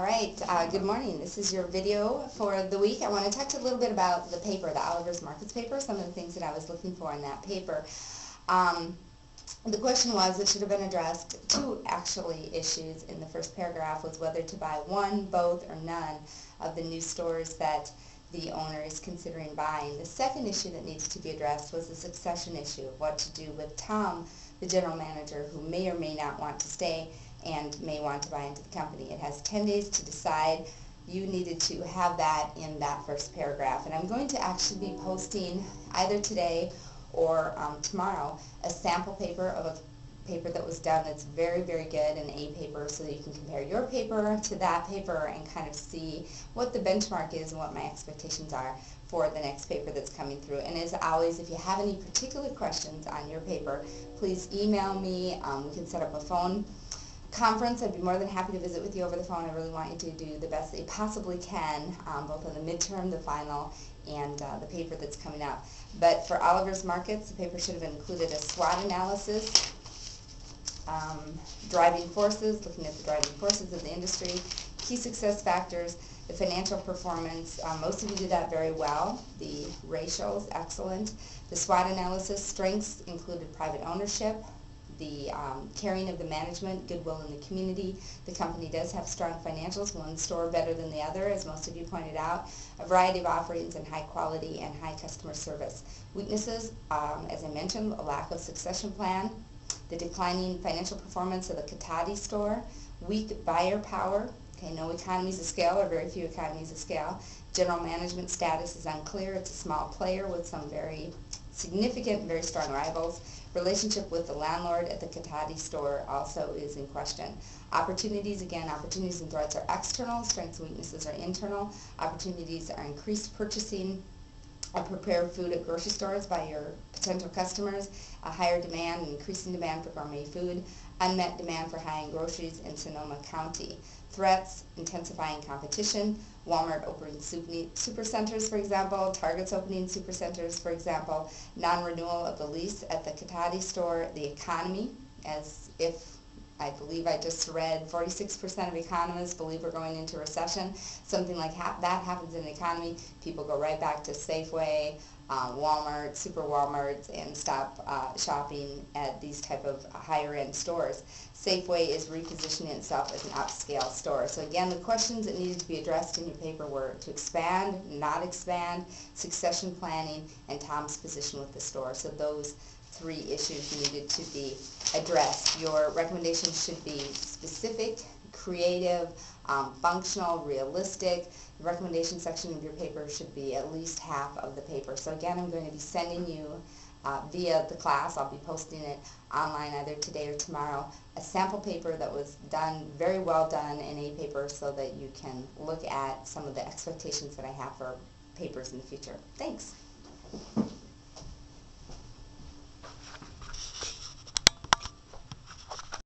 All right, good morning. This is your video for the week. I want to talk a little bit about the paper, the Oliver's Markets paper, some of the things that I was looking for in that paper. The question was, it should have been addressed, two actually issues in the first paragraph, was whether to buy one, both, or none of the new stores that the owner is considering buying. The second issue that needs to be addressed was the succession issue of what to do with Tom, the general manager, who may or may not want to stay and may want to buy into the company. It has 10 days to decide. You needed to have that in that first paragraph. And I'm going to actually be posting either today or tomorrow a sample paper of a paper that was done that's very, very good, an A paper, so that you can compare your paper to that paper and kind of see what the benchmark is and what my expectations are for the next paper that's coming through. And as always, if you have any particular questions on your paper, please email me. We can set up a phone conference. I'd be more than happy to visit with you over the phone. I really want you to do the best that you possibly can, both on the midterm, the final, and the paper that's coming up. But for Oliver's Markets, the paper should have included a SWOT analysis, driving forces, looking at the driving forces of the industry, key success factors, the financial performance. Most of you did that very well. The ratios, excellent. The SWOT analysis, strengths included private ownership, the caring of the management, goodwill in the community. The company does have strong financials, one store better than the other, as most of you pointed out, a variety of offerings and high quality and high customer service. Weaknesses, as I mentioned, a lack of succession plan, the declining financial performance of the Katati store, weak buyer power, okay, no economies of scale or very few economies of scale. General management status is unclear. It's a small player with some very significant and very strong rivals. Relationship with the landlord at the Katati store also is in question. Opportunities, again, opportunities and threats are external. Strengths and weaknesses are internal. Opportunities are increased purchasing of prepared food at grocery stores by your potential customers, a higher demand, increasing demand for gourmet food, unmet demand for high-end groceries in Sonoma County. Threats, intensifying competition, Walmart opening supercenters, for example, Target's opening supercenters, for example, non-renewal of the lease at the Katati store, the economy, as if I believe I just read 46% of economists believe we're going into recession. Something like that happens in the economy, people go right back to Safeway, Walmart, Super Walmarts, and stop shopping at these type of higher end stores. Safeway is repositioning itself as an upscale store. So again, the questions that needed to be addressed in your paper were to expand, not expand, succession planning, and Tom's position with the store. So those three issues needed to be addressed. Your recommendations should be specific, creative, functional, realistic. The recommendation section of your paper should be at least half of the paper. So again, I'm going to be sending you via the class, I'll be posting it online either today or tomorrow, a sample paper that was done, very well done, in A paper, so that you can look at some of the expectations that I have for papers in the future. Thanks.